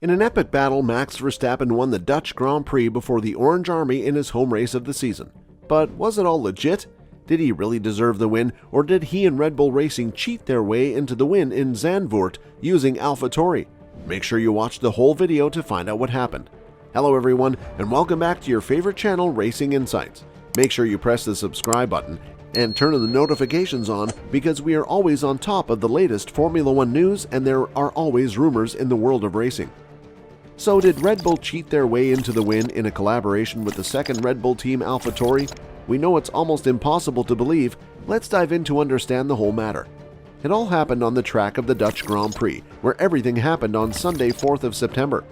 In an epic battle, Max Verstappen won the Dutch Grand Prix before the Orange Army in his home race of the season. But was it all legit? Did he really deserve the win, or did he and Red Bull Racing cheat their way into the win in Zandvoort using Alpha Tauri? Make sure you watch the whole video to find out what happened. Hello everyone, and welcome back to your favorite channel, Racing Insights. Make sure you press the subscribe button and turn the notifications on because we are always on top of the latest Formula 1 news and there are always rumors in the world of racing. So did Red Bull cheat their way into the win in a collaboration with the second Red Bull team, Alpha Tauri? We know it's almost impossible to believe. Let's dive in to understand the whole matter. It all happened on the track of the Dutch Grand Prix, where everything happened on Sunday, 4th of September.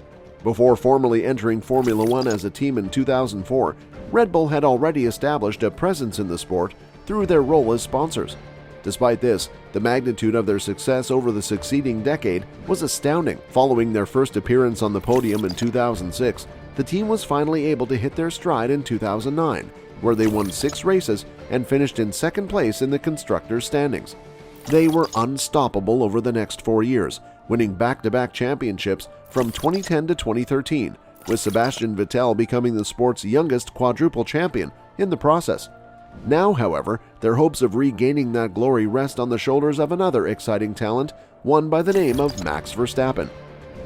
Before formally entering Formula 1 as a team in 2004, Red Bull had already established a presence in the sport through their role as sponsors. Despite this, the magnitude of their success over the succeeding decade was astounding. Following their first appearance on the podium in 2006, the team was finally able to hit their stride in 2009, where they won 6 races and finished in second place in the constructors' standings. They were unstoppable over the next 4 years, winning back-to-back championships from 2010 to 2013, with Sebastian Vettel becoming the sport's youngest quadruple champion in the process. Now, however, their hopes of regaining that glory rest on the shoulders of another exciting talent, one by the name of Max Verstappen.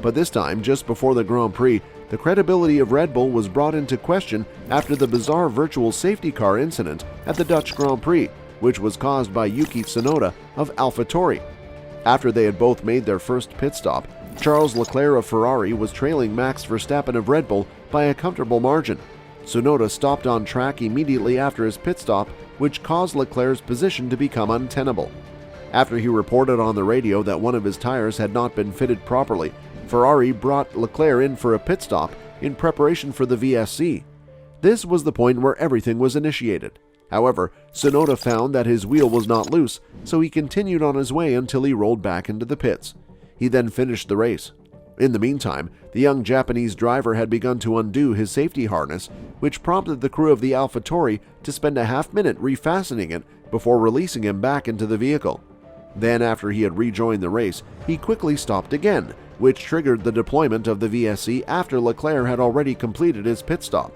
But this time, just before the Grand Prix, the credibility of Red Bull was brought into question after the bizarre virtual safety car incident at the Dutch Grand Prix, which was caused by Yuki Tsunoda of Alpha Tauri. After they had both made their first pit stop, Charles Leclerc of Ferrari was trailing Max Verstappen of Red Bull by a comfortable margin. Tsunoda stopped on track immediately after his pit stop, which caused Leclerc's position to become untenable. After he reported on the radio that one of his tires had not been fitted properly, Ferrari brought Leclerc in for a pit stop in preparation for the VSC. This was the point where everything was initiated. However, Tsunoda found that his wheel was not loose, so he continued on his way until he rolled back into the pits. He then finished the race. In the meantime, the young Japanese driver had begun to undo his safety harness, which prompted the crew of the Alpha Tauri to spend a half-minute refastening it before releasing him back into the vehicle. Then, after he had rejoined the race, he quickly stopped again, which triggered the deployment of the VSC after Leclerc had already completed his pit stop.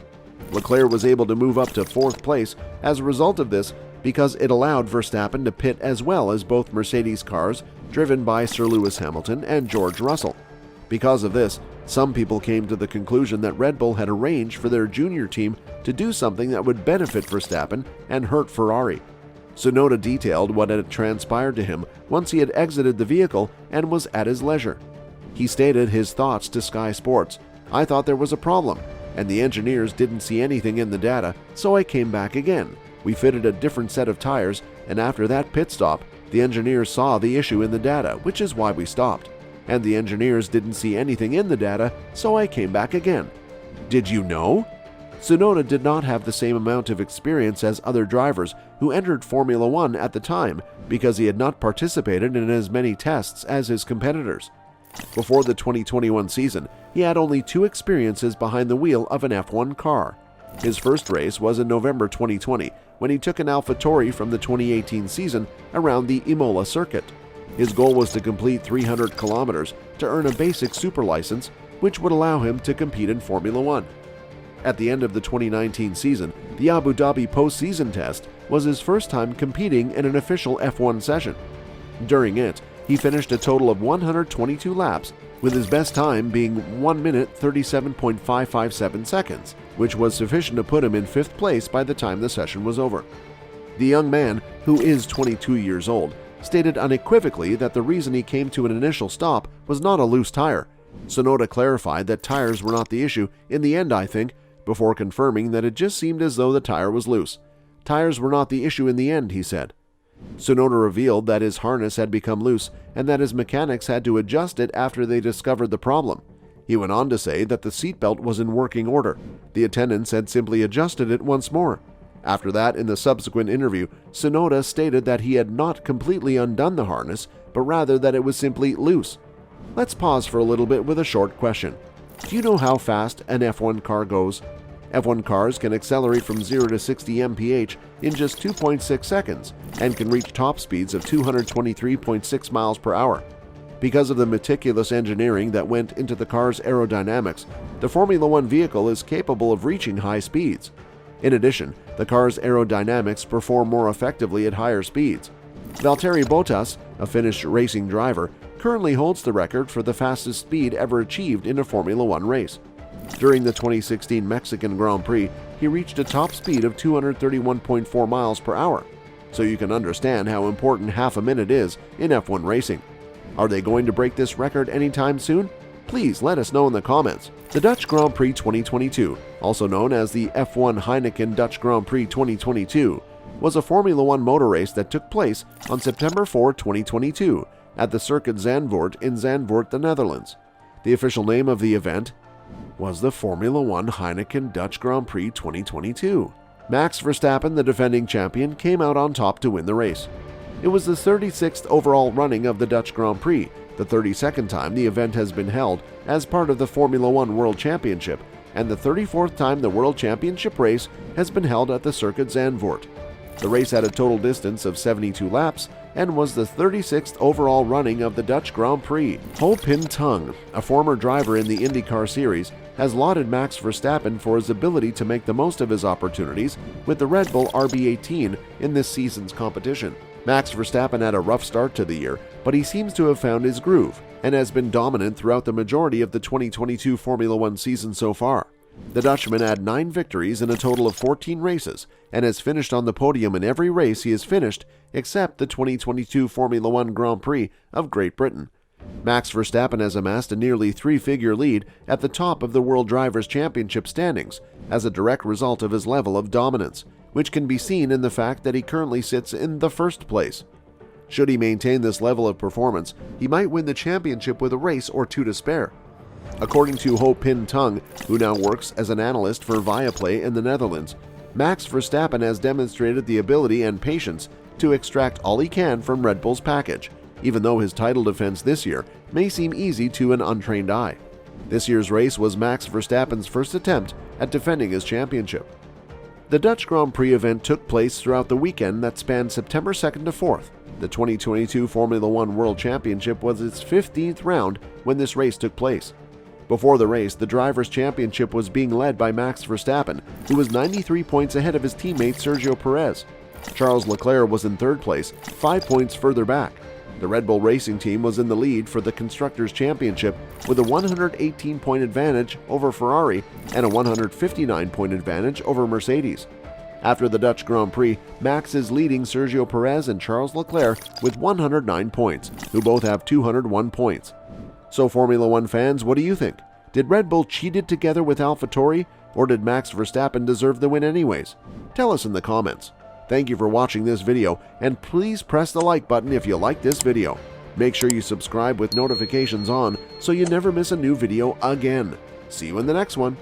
Leclerc was able to move up to 4th place as a result of this because it allowed Verstappen to pit as well as both Mercedes cars driven by Sir Lewis Hamilton and George Russell. Because of this, some people came to the conclusion that Red Bull had arranged for their junior team to do something that would benefit Verstappen and hurt Ferrari. Tsunoda detailed what had transpired to him once he had exited the vehicle and was at his leisure. He stated his thoughts to Sky Sports. "I thought there was a problem, and the engineers didn't see anything in the data, so I came back again. We fitted a different set of tires, and after that pit stop, the engineers saw the issue in the data, which is why we stopped. And the engineers didn't see anything in the data, so I came back again." Did you know? Tsunoda did not have the same amount of experience as other drivers who entered Formula 1 at the time because he had not participated in as many tests as his competitors. Before the 2021 season, he had only 2 experiences behind the wheel of an F1 car. His first race was in November 2020 when he took an Alpha Tauri from the 2018 season around the Imola circuit. His goal was to complete 300 kilometers to earn a basic super license, which would allow him to compete in Formula 1. At the end of the 2019 season, the Abu Dhabi postseason test was his first time competing in an official F1 session. During it, he finished a total of 122 laps, with his best time being 1 minute 37.557 seconds, which was sufficient to put him in 5th place by the time the session was over. The young man, who is 22 years old, stated unequivocally that the reason he came to an initial stop was not a loose tire. Tsunoda clarified that tires were not the issue in the end, I think, before confirming that it just seemed as though the tire was loose. Tires were not the issue in the end, he said. Tsunoda revealed that his harness had become loose and that his mechanics had to adjust it after they discovered the problem. He went on to say that the seatbelt was in working order. The attendants had simply adjusted it once more. After that, in the subsequent interview, Tsunoda stated that he had not completely undone the harness, but rather that it was simply loose. Let's pause for a little bit with a short question. Do you know how fast an F1 car goes? F1 cars can accelerate from 0 to 60 mph in just 2.6 seconds and can reach top speeds of 223.6 miles per hour. Because of the meticulous engineering that went into the car's aerodynamics, the Formula One vehicle is capable of reaching high speeds. In addition, the car's aerodynamics perform more effectively at higher speeds. Valtteri Bottas, a Finnish racing driver, currently holds the record for the fastest speed ever achieved in a Formula One race. During the 2016 Mexican Grand Prix, he reached a top speed of 231.4 miles per hour. So you can understand how important half a minute is in F1 racing. Are they going to break this record anytime soon? Please let us know in the comments. The Dutch Grand Prix 2022, also known as the F1 Heineken Dutch Grand Prix 2022, was a Formula One motor race that took place on September 4, 2022, at the Circuit Zandvoort in Zandvoort, the Netherlands. The official name of the event was the Formula One Heineken Dutch Grand Prix 2022. Max Verstappen, the defending champion, came out on top to win the race. It was the 36th overall running of the Dutch Grand Prix, the 32nd time the event has been held as part of the Formula One World Championship, and the 34th time the World Championship race has been held at the Circuit Zandvoort. The race had a total distance of 72 laps and was the 36th overall running of the Dutch Grand Prix. Ho Pin Tung, a former driver in the IndyCar series, has lauded Max Verstappen for his ability to make the most of his opportunities with the Red Bull RB18 in this season's competition. Max Verstappen had a rough start to the year, but he seems to have found his groove and has been dominant throughout the majority of the 2022 Formula One season so far. The Dutchman had 9 victories in a total of 14 races and has finished on the podium in every race he has finished except the 2022 Formula One Grand Prix of Great Britain. Max Verstappen has amassed a nearly 3-figure lead at the top of the World Drivers' Championship standings as a direct result of his level of dominance, which can be seen in the fact that he currently sits in the first place. Should he maintain this level of performance, he might win the championship with a race or two to spare. According to Ho Pin Tung, who now works as an analyst for Viaplay in the Netherlands, Max Verstappen has demonstrated the ability and patience to extract all he can from Red Bull's package, even though his title defense this year may seem easy to an untrained eye. This year's race was Max Verstappen's first attempt at defending his championship. The Dutch Grand Prix event took place throughout the weekend that spanned September 2nd to 4th. The 2022 Formula One World Championship was its 15th round when this race took place. Before the race, the Drivers' Championship was being led by Max Verstappen, who was 93 points ahead of his teammate Sergio Perez. Charles Leclerc was in third place, 5 points further back. The Red Bull Racing Team was in the lead for the Constructors' Championship with a 118-point advantage over Ferrari and a 159-point advantage over Mercedes. After the Dutch Grand Prix, Max is leading Sergio Perez and Charles Leclerc with 109 points, who both have 201 points. So Formula One fans, what do you think? Did Red Bull cheat it together with Alpha Tauri, or did Max Verstappen deserve the win anyways? Tell us in the comments. Thank you for watching this video, and please press the like button if you like this video. Make sure you subscribe with notifications on so you never miss a new video again. See you in the next one.